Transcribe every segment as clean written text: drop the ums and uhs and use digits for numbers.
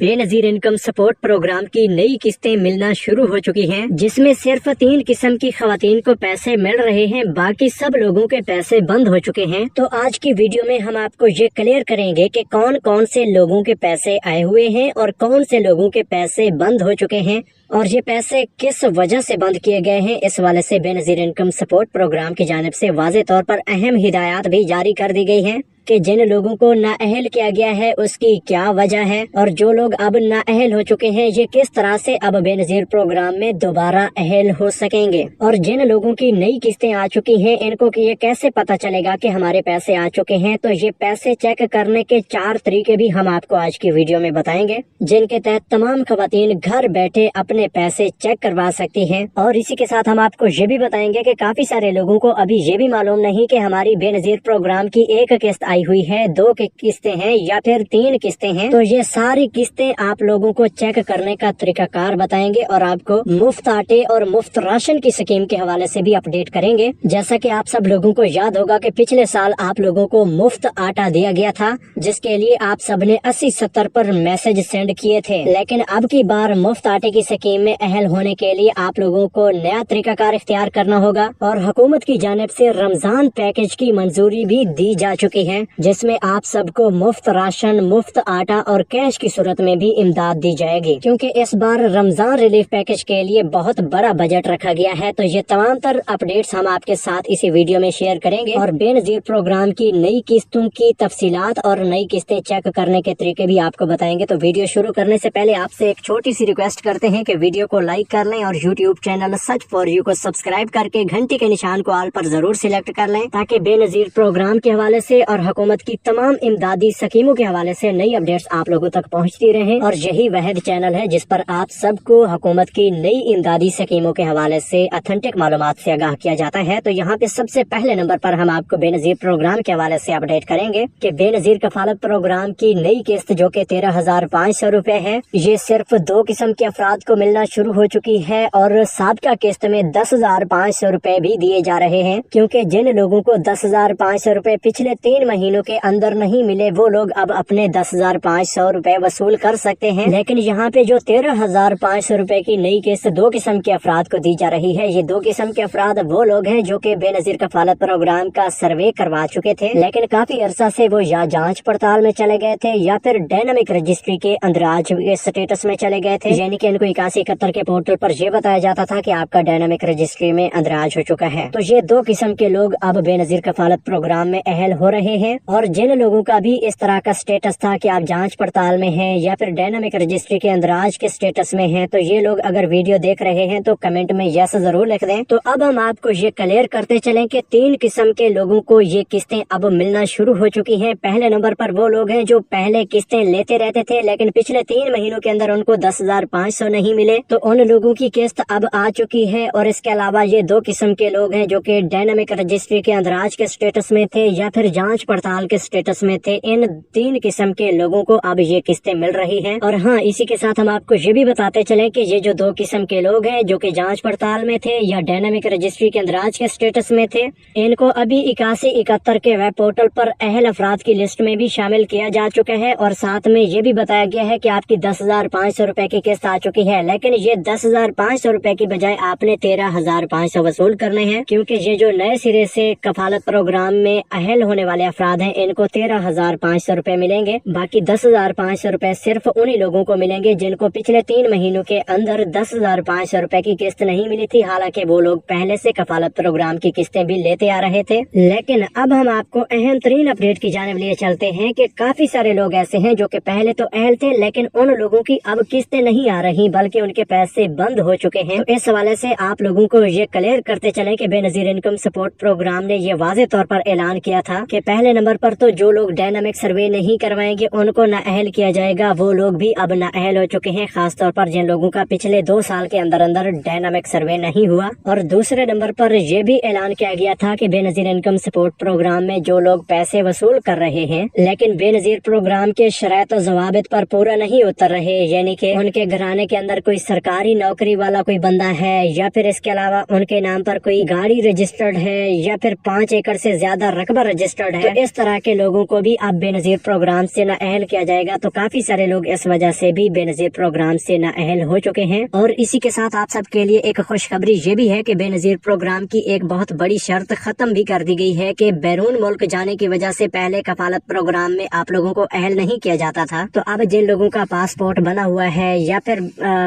Benazir income support programme की नई किस्तें मिलना शुरू हो चुकी हैं, जिसमें सिर्फ 3 किस्म की खवातीन को पैसे मिल रहे हैं, बाकी सब लोगों के पैसे बंद हो चुके हैं। तो आज की वीडियो में हम आपको ये क्लियर करेंगे कि कौन कौन से लोगों के पैसे आए हुए हैं और कौन से लोगों के पैसे बंद हो चुके हैं और ये पैसे किस वजह से बंद किए गए हैं। इस वाले से बेनजीर इनकम सपोर्ट प्रोग्राम की जानिब से वाज़ेह तौर पर अहम हिदायत भी जारी कर दी गई हैं कि जिन लोगों को नाअहल किया गया है उसकी क्या वजह है और जो लोग अब नाअहल हो चुके हैं ये किस तरह से अब बेनजीर प्रोग्राम में दोबारा अहल हो सकेंगे। और जिन लोगों की नई किस्तें आ चुकी हैं इनको कि ये कैसे पता चलेगा कि हमारे पैसे आ चुके हैं, तो ये पैसे चेक करने के 4 तरीके भी हम आपको आज की वीडियो में बताएंगे, जिनके तहत तमाम खवातीन घर बैठे अपने पैसे चेक करवा सकती हैं। और इसी के साथ हम आपको ये भी बताएंगे कि काफी सारे लोगों को अभी ये भी मालूम नहीं कि हमारी बेनजीर प्रोग्राम की एक किस्त आई हुई है, 2 किस्तें हैं या फिर 3 किस्तें हैं। तो ये सारी किस्तें आप लोगों को चेक करने का तरीकाकार बताएंगे और आपको मुफ्त आटे और मुफ्त राशन की स्कीम के हवाले से भी अपडेट करेंगे। जैसा कि आप सब लोगों को याद होगा कि पिछले साल आप लोगों को मुफ्त आटा दिया गया था, जिसके लिए आप सब ने 80-70 पर मैसेज सेंड किए थे। लेकिन अब की बार मुफ्त आटे की स्कीम में अहल होने के लिए आप लोगों को नया तरीकाकार इख्तियार करना होगा और हुकूमत की जानिब से रमजान पैकेज की मंजूरी भी दी जा चुकी है, जिसमें आप सबको मुफ्त राशन, मुफ्त आटा और कैश की सूरत में भी इमदाद दी जाएगी। क्योंकि इस बार रमजान रिलीफ पैकेज के लिए बहुत बड़ा बजट रखा गया है। तो ये तमाम तर अपडेट्स हम आपके साथ इसी वीडियो में शेयर करेंगे और बेनजीर प्रोग्राम की नई किस्तों की तफसीलात और नई किस्तें चेक करने के तरीके भी आपको बताएंगे। तो वीडियो शुरू करने से पहले आपसे एक छोटी सी रिक्वेस्ट करते हैं कि वीडियो को लाइक कर लें और YouTube channel such for you को सब्सक्राइब करके घंटी के निशान को ऑल पर जरूर सिलेक्ट कर लें, ताकि बेनजीर प्रोग्राम के हवाले से और हुकूमत की तमाम इमदादी स्कीमों के हवाले से नई अपडेट्स आप लोगों तक पहुंचती रहें। और यही वह चैनल है जिस पर आप सबको हुकूमत की नई इमदादी स्कीमों के हवाले से ऑथेंटिक मालूमात से आगाह किया जाता है। तो यहाँ पे सबसे पहले नंबर पर हम आपको बेनजीर प्रोग्राम के हवाले से अपडेट करेंगे कि बेनजीर कफालत प्रोग्राम की नई किस्त जो कि 13,500 रुपए है, ये सिर्फ 2 किस्म के अफराद को मिलना शुरू हो चुकी है और साबिका किस्त में 10,500 रुपए भी दिए जा रहे हैं। क्योंकि जिन लोगों को 10,500 रुपए पिछले 3 महीनों के अंदर नहीं मिले वो लोग अब अपने 10,500 रुपए वसूल कर सकते हैं। लेकिन यहाँ पे जो 13,500 रुपए की नई किस्त 2 किस्म के अफराद को दी जा रही है, ये 2 किस्म के अफराद वो लोग हैं जो कि बेनजीर कफालत प्रोग्राम का सर्वे करवा चुके थे, लेकिन काफी अरसा से वो या जांच पड़ताल में चले गए थे या फिर डायनामिक रजिस्ट्री के अंदराज स्टेटस में चले गए थे। यानी कि इनको 8171 के पोर्टल पर यह बताया जाता था कि आपका डायनामिक रजिस्ट्री में अंदराज हो चुका है। तो ये 2 किस्म के लोग अब बेनजीर कफालत प्रोग्राम में अहल हो रहे हैं। और जिन लोगों का भी इस तरह का स्टेटस था कि आप जांच पड़ताल में हैं या फिर डायनामिक रजिस्ट्री के अंदराज के स्टेटस में हैं, तो ये लोग अगर वीडियो देख रहे हैं तो कमेंट में यस जरूर लिख दें। तो अब हम आपको ये क्लियर करते चलें कि 3 किस्म के लोगों को ये किस्तें अब मिलना शुरू हो चुकी हैं। पहले नंबर पर वो लोग हैं जो पहले किस्तें लेते रहते थे लेकिन पिछले 3 महीनों के अंदर उनको 10,500 नहीं मिले, तो उन लोगों की किस्त अब आ चुकी है। और इसके अलावा ये 2 किस्म के लोग हैं जो कि डायनामिक रजिस्ट्री के अंदराज के स्टेटस में थे या फिर जांच पड़ताल के स्टेटस में थे। इन 3 किस्म के लोगों को अब ये किस्तें मिल रही हैं। और हाँ, इसी के साथ हम आपको ये भी बताते चलें कि ये जो 2 किस्म के लोग हैं जो कि जांच पड़ताल में थे या डायनामिक रजिस्ट्री के अंदराज के स्टेटस में थे, इनको अभी 8171 के वेब पोर्टल पर अहल अफराद की लिस्ट में भी शामिल किया जा चुका है। और साथ में ये भी बताया गया है कि आपकी 10,500 रुपए की किस्त आ चुकी है, लेकिन ये 10,500 रुपए की बजाय आपने 13,500 वसूल करने हैं। क्योंकि ये जो नए सिरे से कफालत प्रोग्राम में अहल होने वाले अफराद हैं इनको 13,500 रुपए मिलेंगे। बाकी 10,500 रुपए सिर्फ उन्हीं लोगों को मिलेंगे जिनको पिछले 3 महीनों के अंदर 10,500 रुपए की किस्त नहीं मिली थी। हालांकि वो लोग पहले से कफालत प्रोग्राम की किस्तें भी लेते आ रहे थे। लेकिन अब हम आपको अहम तरीन अपडेट की जानिब लिए चलते हैं कि काफी सारे लोग ऐसे हैं जो कि पहले तो अहल थे लेकिन उन लोगों की अब किस्तें नहीं आ रही बल्कि उनके पैसे बंद हो चुके हैं। तो इस हवाले से आप लोगों को ये क्लियर करते चले कि बेनजीर इनकम सपोर्ट प्रोग्राम ने ये वाज़ेह तौर पर ऐलान किया था कि पहले नंबर पर तो जो लोग डायनामिक सर्वे नहीं करवाएंगे उनको नाअहल किया जाएगा। वो लोग भी अब नाअहल हो चुके हैं, खास तौर पर जिन लोगों का पिछले 2 साल के अंदर अंदर डायनामिक सर्वे नहीं हुआ। और दूसरे नंबर पर यह भी ऐलान किया गया था कि बेनजीर इनकम सपोर्ट प्रोग्राम में जो लोग पैसे वसूल कर रहे हैं लेकिन बेनजीर प्रोग्राम के शराइत और ज़वाबित पर पूरा नहीं उतर रहे, यानी कि उनके घराने के अंदर कोई कोई सरकारी नौकरी वाला कोई बंदा है या फिर इसके अलावा उनके नाम पर कोई गाड़ी रजिस्टर्ड है या फिर 5 एकड़ से ज्यादा रकबा रजिस्टर्ड है, तो इस तरह के लोगों को भी अब बेनजीर प्रोग्राम से नाअहल किया जाएगा। तो काफी सारे लोग इस वजह से भी बेनजीर प्रोग्राम से नाअहल हो चुके हैं। और इसी के साथ आप सबके लिए एक खुशखबरी ये भी है कि बेनजीर प्रोग्राम की एक बहुत बड़ी शर्त खत्म भी कर दी गई है कि बैरून मुल्क जाने की वजह से पहले कफालत प्रोग्राम में आप लोगों को अहल नहीं किया जाता था। तो अब जिन लोगों का पासपोर्ट बना हुआ है या फिर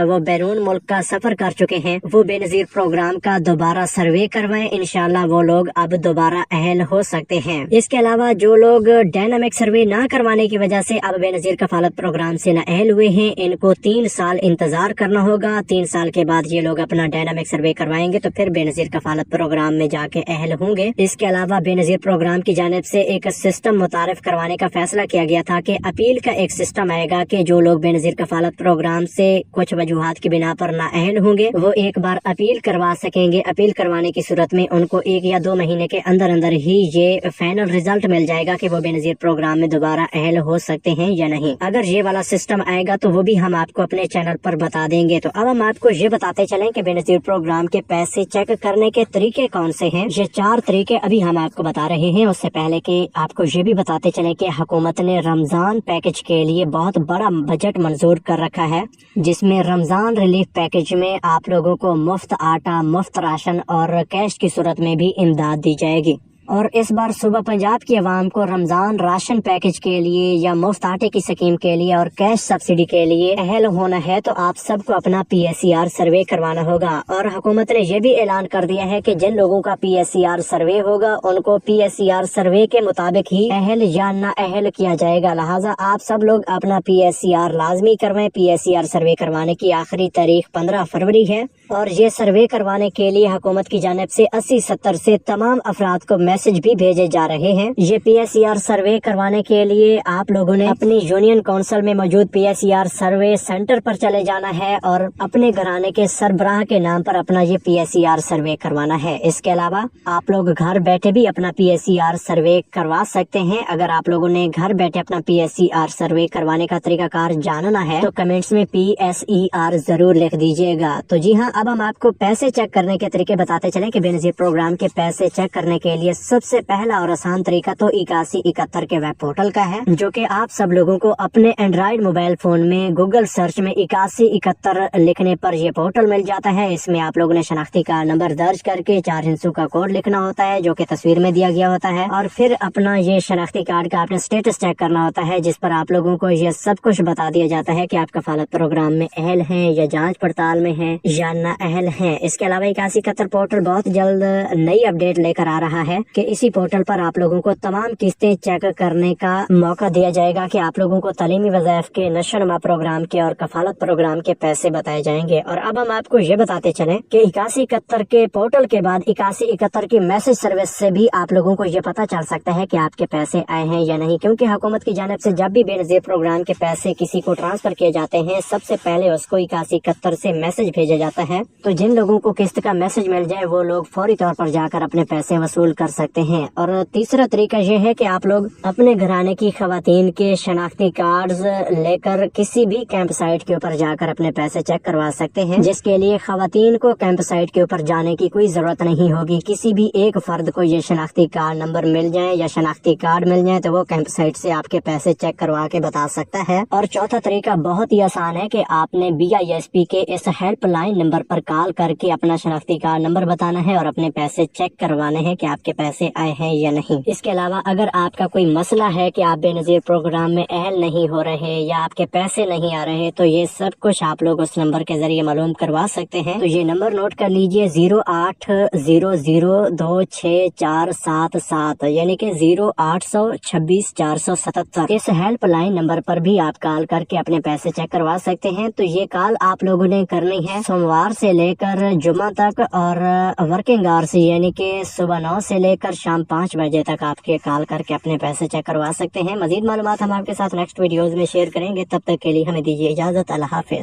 वो बैरून मुल्क का सफर कर चुके हैं, वो बेनजीर प्रोग्राम का दोबारा सर्वे करवाएं, इंशाल्लाह वो लोग अब दोबारा अहल हो सकते हैं। इसके अलावा जो लोग डायनामिक सर्वे ना करवाने की वजह से अब बेनजीर कफालत प्रोग्राम से नाअहल हुए हैं, इनको 3 साल इंतजार करना होगा। 3 साल के बाद ये लोग अपना डायनामिक सर्वे करवाएंगे तो फिर बेनजीर कफालत प्रोग्राम में जाके अहल होंगे। इसके अलावा बेनजीर प्रोग्राम की जानिब से एक सिस्टम मुतारिफ करवाने का फैसला किया गया था कि अपील का एक सिस्टम आएगा कि जो लोग बेनजीर कफालत प्रोग्राम से कुछ वजूहात की बिना पर नाअहल होंगे वो एक बार अपील करवा सकेंगे। अपील करवाने की सूरत में उनको 1 या 2 महीने के अंदर अंदर ही ये फाइनल रिजल्ट मिल जाएगा कि वो बेनजीर प्रोग्राम में दोबारा अहल हो सकते हैं या नहीं। अगर ये वाला सिस्टम आएगा तो वो भी हम आपको अपने चैनल पर बता देंगे। तो अब हम आपको ये बताते चलें कि बेनजीर प्रोग्राम के पैसे चेक करने के तरीके कौन से हैं। ये 4 तरीके अभी हम आपको बता रहे हैं। उससे पहले कि आपको ये भी बताते चलें कि हुकूमत ने रमजान पैकेज के लिए बहुत बड़ा बजट मंजूर कर रखा है, जिसमें रमजान रिलीफ पैकेज में आप लोगों को मुफ्त आटा, मुफ्त राशन और कैश की सूरत में भी इमदाद दी जाएगी। और इस बार सुबह पंजाब की आवाम को रमजान राशन पैकेज के लिए या मुफ्त आटे की स्कीम के लिए और कैश सब्सिडी के लिए अहल होना है तो आप सबको अपना PSER सर्वे करवाना होगा। और हुकूमत ने यह भी ऐलान कर दिया है कि जिन लोगों का PSER सर्वे होगा उनको PSER सर्वे के मुताबिक ही अहल या ना अहल किया जाएगा। लिहाजा आप सब लोग अपना PSER लाजमी करवाएं। PSER सर्वे करवाने की आखिरी तारीख 15 फरवरी है और ये सर्वे करवाने के लिए हुकूमत की जानिब से 80-70 से तमाम अफराद को मैसेज भी भेजे जा रहे हैं। ये PSER सर्वे करवाने के लिए आप लोगों ने अपनी यूनियन काउंसिल में मौजूद PSER सर्वे सेंटर पर चले जाना है और अपने घराने के सरबराह के नाम पर अपना ये PSER सर्वे करवाना है। इसके अलावा आप लोग घर बैठे भी अपना PSER सर्वे करवा सकते हैं। अगर आप लोगों ने घर बैठे अपना PSER सर्वे करवाने का तरीकाकार जानना है तो कमेंट्स में PSER जरूर लिख दीजिएगा। तो जी हाँ, अब हम आपको पैसे चेक करने के तरीके बताते चलें कि बेनजीर प्रोग्राम के पैसे चेक करने के लिए सबसे पहला और आसान तरीका तो 8171 के वेब पोर्टल का है, जो कि आप सब लोगों को अपने एंड्रॉइड मोबाइल फोन में गूगल सर्च में 8171 लिखने पर यह पोर्टल मिल जाता है। इसमें आप लोगों ने शनाख्ती कार्ड नंबर दर्ज करके 4 हिस्सों का कोड लिखना होता है जो कि तस्वीर में दिया गया होता है और फिर अपना ये शनाख्ती कार्ड का आपने स्टेटस चेक करना होता है, जिस पर आप लोगों को ये सब कुछ बता दिया जाता है कि आप कफालत प्रोग्राम में अहल हैं या जांच पड़ताल में हैं या ना अहल हैं। इसके अलावा 8171 पोर्टल बहुत जल्द नई अपडेट लेकर आ रहा है कि इसी पोर्टल पर आप लोगों को तमाम किस्तें चेक करने का मौका दिया जाएगा कि आप लोगों को तालीमी वज़ाइफ के नशोनुमा प्रोग्राम के और कफालत प्रोग्राम के पैसे बताए जाएंगे। और अब हम आपको ये बताते चलें कि 8171 के पोर्टल के बाद 8171 की मैसेज सर्विस से भी आप लोगों को ये पता चल सकता है कि आपके पैसे आए हैं या नहीं, क्योंकि हुकूमत की जानिब से जब भी बेनजीर प्रोग्राम के पैसे किसी को ट्रांसफर किए जाते हैं सबसे पहले उसको 8171 से मैसेज भेजा जाता है। तो जिन लोगों को किस्त का मैसेज मिल जाए वो लोग फौरी तौर पर जाकर अपने पैसे वसूल कर सकते हैं। और तीसरा तरीका ये है कि आप लोग अपने घराने की खवातीन के शनाख्ती कार्ड्स लेकर किसी भी कैंप साइट के ऊपर जाकर अपने पैसे चेक करवा सकते हैं, जिसके लिए खवातीन को कैंप साइट के ऊपर जाने की कोई जरूरत नहीं होगी। किसी भी एक फर्द को ये शनाख्ती कार्ड नंबर मिल जाए या शनाख्ती कार्ड मिल जाए तो वो कैंप साइट से आपके पैसे चेक करवा के बता सकता है। और चौथा तरीका बहुत ही आसान है कि आपने BISP के इस हेल्पलाइन नंबर पर कॉल करके अपना शनाख्ती कार्ड नंबर बताना है और अपने पैसे चेक करवाने हैं कि आपके पैसे आए हैं या नहीं। इसके अलावा अगर आपका कोई मसला है कि आप बेनजीर प्रोग्राम में अहल नहीं हो रहे या आपके पैसे नहीं आ रहे तो ये सब कुछ आप लोग उस नंबर के जरिए मालूम करवा सकते हैं। तो ये नंबर नोट कर लीजिए 0800264477 यानी कि 0826 इस हेल्पलाइन नंबर पर भी आप कॉल करके अपने पैसे चेक करवा सकते हैं। तो ये कॉल आप लोगों ने करनी है सोमवार से लेकर जुमा तक और वर्किंग आवर्स यानी कि सुबह 9 से लेकर शाम 5 बजे तक आपके कॉल करके अपने पैसे चेक करवा सकते हैं। मजीद मालूमात हम आपके साथ नेक्स्ट वीडियोस में शेयर करेंगे। तब तक के लिए हमें दीजिए इजाजत। अल्लाह हाफिज।